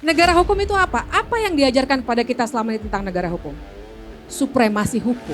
Negara hukum itu apa? Apa yang diajarkan kepada kita selama ini tentang negara hukum? Supremasi hukum.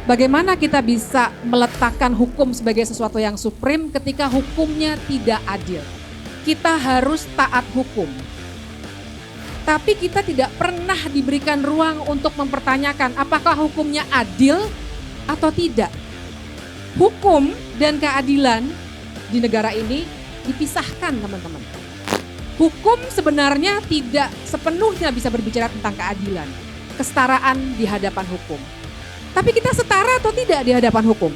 Bagaimana kita bisa meletakkan hukum sebagai sesuatu yang supreme ketika hukumnya tidak adil? Kita harus taat hukum. Tapi kita tidak pernah diberikan ruang untuk mempertanyakan apakah hukumnya adil atau tidak. Hukum dan keadilan di negara ini dipisahkan, teman-teman. Hukum sebenarnya tidak sepenuhnya bisa berbicara tentang keadilan, kesetaraan di hadapan hukum. Tapi kita setara atau tidak di hadapan hukum?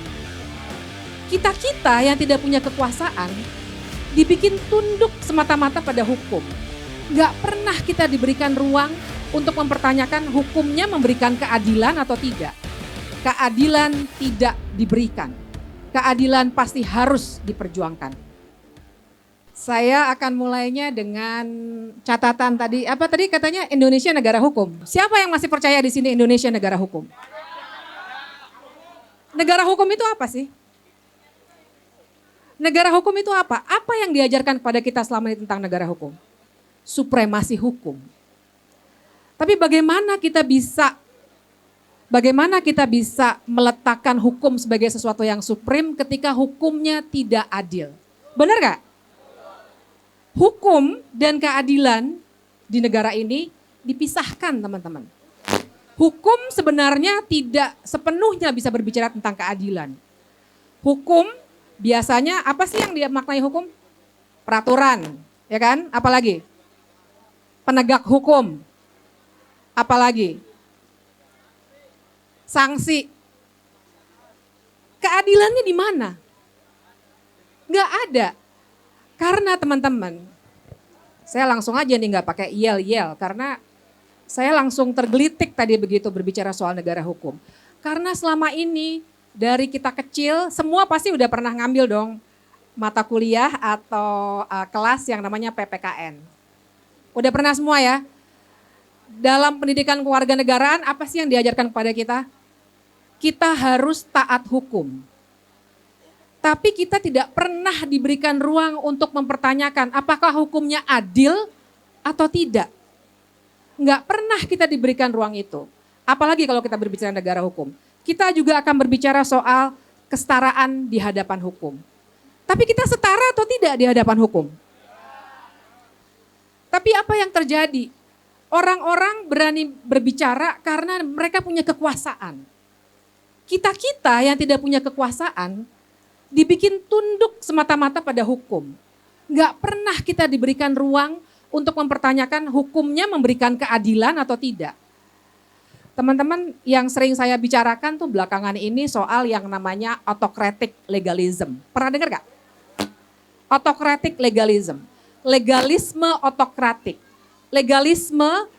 Kita yang tidak punya kekuasaan dibikin tunduk semata-mata pada hukum. Gak pernah kita diberikan ruang untuk mempertanyakan hukumnya memberikan keadilan atau tidak. Keadilan tidak diberikan. Keadilan pasti harus diperjuangkan. Saya akan mulainya dengan catatan tadi. Apa tadi katanya Indonesia negara hukum. Siapa yang masih percaya di sini Indonesia negara hukum? Negara hukum itu apa sih? Negara hukum itu apa? Apa yang diajarkan kepada kita selama ini tentang negara hukum? Supremasi hukum. Tapi bagaimana kita bisa meletakkan hukum sebagai sesuatu yang supreme ketika hukumnya tidak adil? Benar gak? Hukum dan keadilan di negara ini dipisahkan, teman-teman. Hukum sebenarnya tidak sepenuhnya bisa berbicara tentang keadilan. Hukum biasanya apa sih yang dimaknai hukum? Peraturan, ya kan? Apalagi? Penegak hukum. Apalagi? Sanksi. Keadilannya di mana? Nggak ada. Karena teman-teman, saya langsung aja nih nggak pakai yel-yel karena saya langsung tergelitik tadi begitu berbicara soal negara hukum. Karena selama ini dari kita kecil semua pasti udah pernah ngambil dong mata kuliah atau kelas yang namanya PPKN. Udah pernah semua ya? Dalam pendidikan kewarganegaraan apa sih yang diajarkan kepada kita? Kita harus taat hukum. Tapi kita tidak pernah diberikan ruang untuk mempertanyakan apakah hukumnya adil atau tidak. Enggak pernah kita diberikan ruang itu. Apalagi kalau kita berbicara negara hukum. Kita juga akan berbicara soal kesetaraan di hadapan hukum. Tapi kita setara atau tidak di hadapan hukum? Tapi apa yang terjadi? Orang-orang berani berbicara karena mereka punya kekuasaan. Kita yang tidak punya kekuasaan dibikin tunduk semata-mata pada hukum. Nggak pernah kita diberikan ruang untuk mempertanyakan hukumnya memberikan keadilan atau tidak. Teman-teman yang sering saya bicarakan tuh belakangan ini soal yang namanya autocratic legalism. Pernah dengar gak? Autocratic legalism. Legalisme autokratik. Legalisme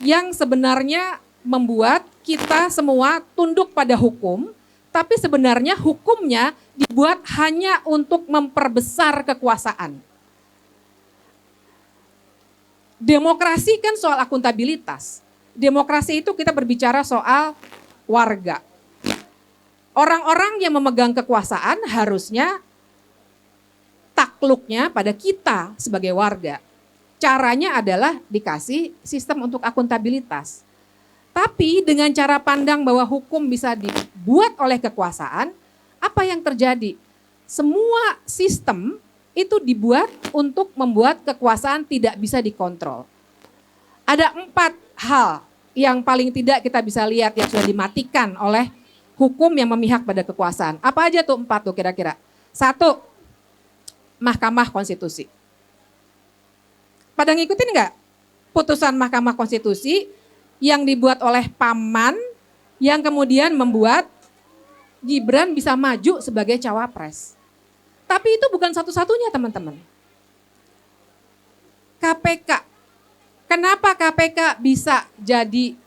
yang sebenarnya membuat kita semua tunduk pada hukum, tapi sebenarnya hukumnya dibuat hanya untuk memperbesar kekuasaan. Demokrasi kan soal akuntabilitas. Demokrasi itu kita berbicara soal warga. Orang-orang yang memegang kekuasaan harusnya takluknya pada kita sebagai warga. Caranya adalah dikasih sistem untuk akuntabilitas. Tapi dengan cara pandang bahwa hukum bisa dibuat oleh kekuasaan, apa yang terjadi? Semua sistem itu dibuat untuk membuat kekuasaan tidak bisa dikontrol. Ada 4 hal yang paling tidak kita bisa lihat yang sudah dimatikan oleh hukum yang memihak pada kekuasaan. Apa aja tuh 4 tuh kira-kira? 1, Mahkamah Konstitusi. Pada ngikutin nggak putusan Mahkamah Konstitusi yang dibuat oleh Paman yang kemudian membuat Gibran bisa maju sebagai cawapres. Tapi itu bukan satu-satunya, teman-teman. KPK. Kenapa KPK bisa jadi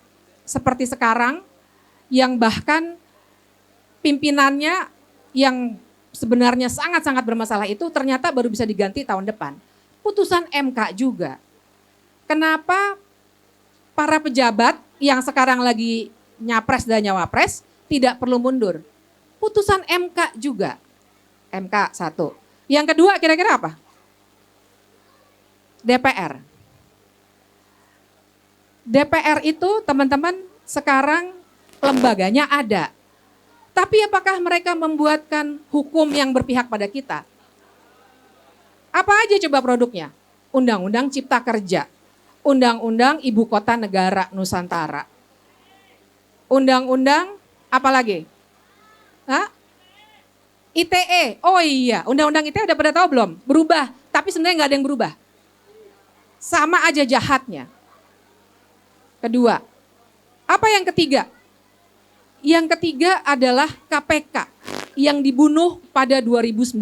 seperti sekarang yang bahkan pimpinannya yang sebenarnya sangat-sangat bermasalah itu ternyata baru bisa diganti tahun depan. Putusan MK juga. Kenapa para pejabat yang sekarang lagi nyapres dan nyawapres tidak perlu mundur? Putusan MK juga. MK 1. Yang kedua kira-kira apa? DPR. DPR itu teman-teman sekarang lembaganya ada. Tapi apakah mereka membuatkan hukum yang berpihak pada kita? Apa aja coba produknya? Undang-undang Cipta Kerja, Undang-undang Ibu Kota Negara Nusantara, Undang-undang apa lagi? Hah? ITE, oh iya, Undang-undang ITE udah pada tahu belum? Berubah, tapi sebenarnya nggak ada yang berubah. Sama aja jahatnya. Kedua, apa yang ketiga? Yang ketiga adalah KPK yang dibunuh pada 2019.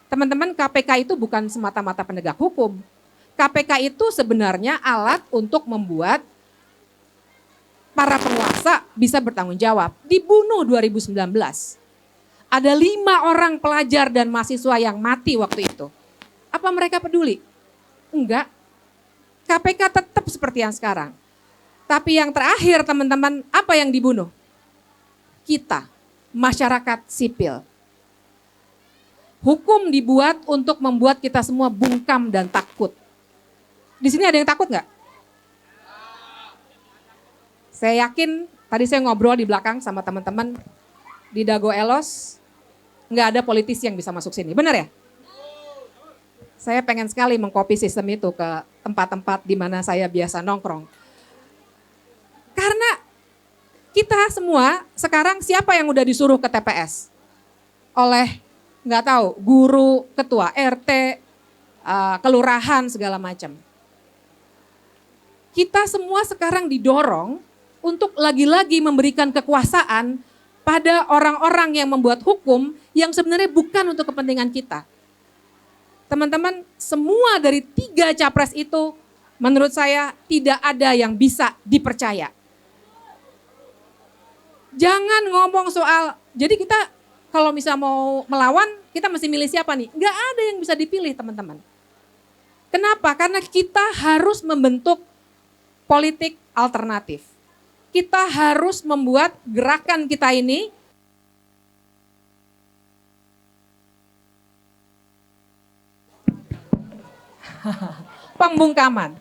Teman-teman, KPK itu bukan semata-mata penegak hukum. KPK itu sebenarnya alat untuk membuat para penguasa bisa bertanggung jawab. Dibunuh 2019. Ada 5 orang pelajar dan mahasiswa yang mati waktu itu. Apa mereka peduli? Enggak. KPK tetap seperti yang sekarang. Tapi yang terakhir teman-teman, apa yang dibunuh? Kita, masyarakat sipil. Hukum dibuat untuk membuat kita semua bungkam dan takut. Di sini ada yang takut nggak? Saya yakin, tadi saya ngobrol di belakang sama teman-teman di Dago Elos, nggak ada politisi yang bisa masuk sini, benar ya? Saya pengen sekali mengcopy sistem itu ke tempat-tempat di mana saya biasa nongkrong. Karena kita semua sekarang siapa yang udah disuruh ke TPS? Oleh nggak tahu, guru, ketua RT, kelurahan segala macam. Kita semua sekarang didorong untuk lagi-lagi memberikan kekuasaan pada orang-orang yang membuat hukum yang sebenarnya bukan untuk kepentingan kita. Teman-teman, semua dari 3 capres itu menurut saya tidak ada yang bisa dipercaya. Jangan ngomong soal, jadi kita kalau misal mau melawan, kita mesti milih siapa nih? Nggak ada yang bisa dipilih teman-teman. Kenapa? Karena kita harus membentuk politik alternatif. Kita harus membuat gerakan kita ini pembungkaman.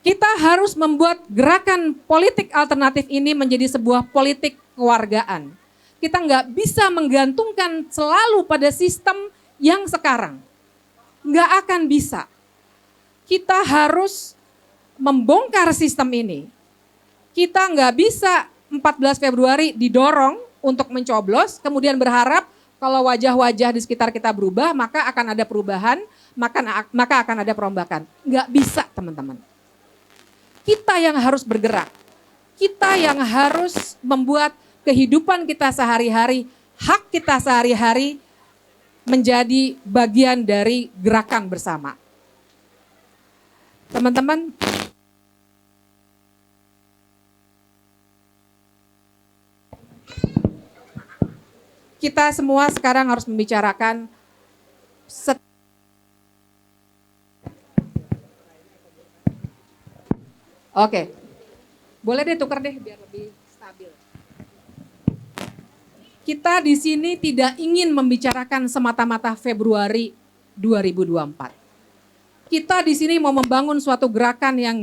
Kita harus membuat gerakan politik alternatif ini menjadi sebuah politik kewargaan. Kita nggak bisa menggantungkan selalu pada sistem yang sekarang. Nggak akan bisa. Kita harus membongkar sistem ini. Kita nggak bisa 14 Februari didorong untuk mencoblos, kemudian berharap kalau wajah-wajah di sekitar kita berubah, maka akan ada perubahan, maka akan ada perombakan. Nggak bisa teman-teman. Kita yang harus bergerak. Kita yang harus membuat kehidupan kita sehari-hari, hak kita sehari-hari menjadi bagian dari gerakan bersama. Teman-teman, kita semua sekarang harus membicarakan Oke, boleh deh tukar deh biar lebih stabil. Kita di sini tidak ingin membicarakan semata-mata Februari 2024. Kita di sini mau membangun suatu gerakan yang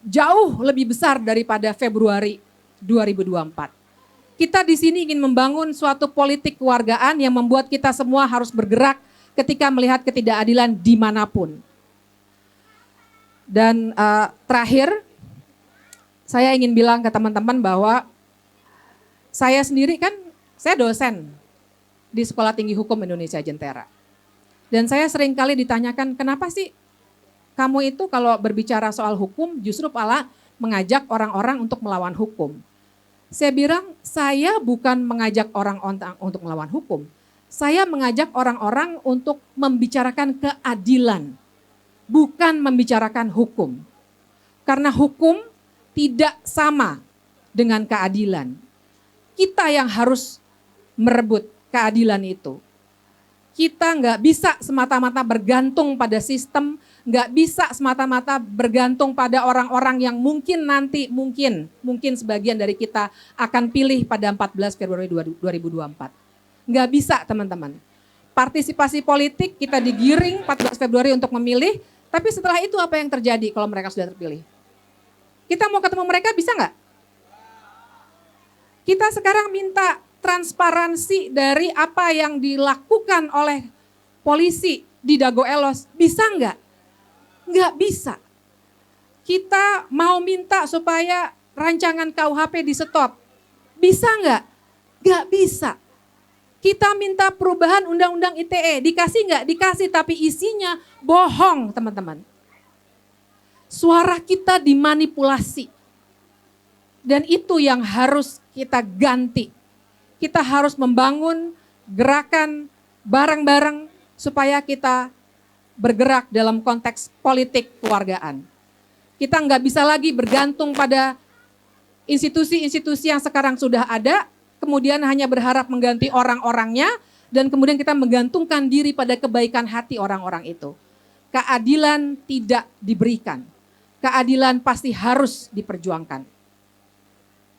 jauh lebih besar daripada Februari 2024. Kita di sini ingin membangun suatu politik kewargaan yang membuat kita semua harus bergerak ketika melihat ketidakadilan dimanapun. Dan terakhir, saya ingin bilang ke teman-teman bahwa saya sendiri kan, saya dosen di Sekolah Tinggi Hukum Indonesia Jentera. Dan saya sering kali ditanyakan, kenapa sih kamu itu kalau berbicara soal hukum justru malah mengajak orang-orang untuk melawan hukum. Saya bilang, saya bukan mengajak orang untuk melawan hukum. Saya mengajak orang-orang untuk membicarakan keadilan, bukan membicarakan hukum. Karena hukum tidak sama dengan keadilan. Kita yang harus merebut keadilan itu. Kita nggak bisa semata-mata bergantung pada sistem, nggak bisa semata-mata bergantung pada orang-orang yang mungkin nanti, mungkin sebagian dari kita akan pilih pada 14 Februari 2024. Nggak bisa teman-teman. Partisipasi politik kita digiring 14 Februari untuk memilih, Tapi setelah itu apa yang terjadi kalau mereka sudah terpilih? Kita mau ketemu mereka bisa nggak? Kita sekarang minta transparansi dari apa yang dilakukan oleh polisi di Dago Elos. Bisa nggak? Nggak bisa. Kita mau minta supaya rancangan KUHP di stop. Bisa nggak? Nggak bisa. Kita minta perubahan undang-undang ITE. Dikasih nggak? Dikasih, tapi isinya bohong teman-teman. Suara kita dimanipulasi. Dan itu yang harus kita ganti. Kita harus membangun gerakan bareng-bareng supaya kita bergerak dalam konteks politik keluargaan. Kita nggak bisa lagi bergantung pada institusi-institusi yang sekarang sudah ada, kemudian hanya berharap mengganti orang-orangnya, dan kemudian kita menggantungkan diri pada kebaikan hati orang-orang itu. Keadilan tidak diberikan, keadilan pasti harus diperjuangkan.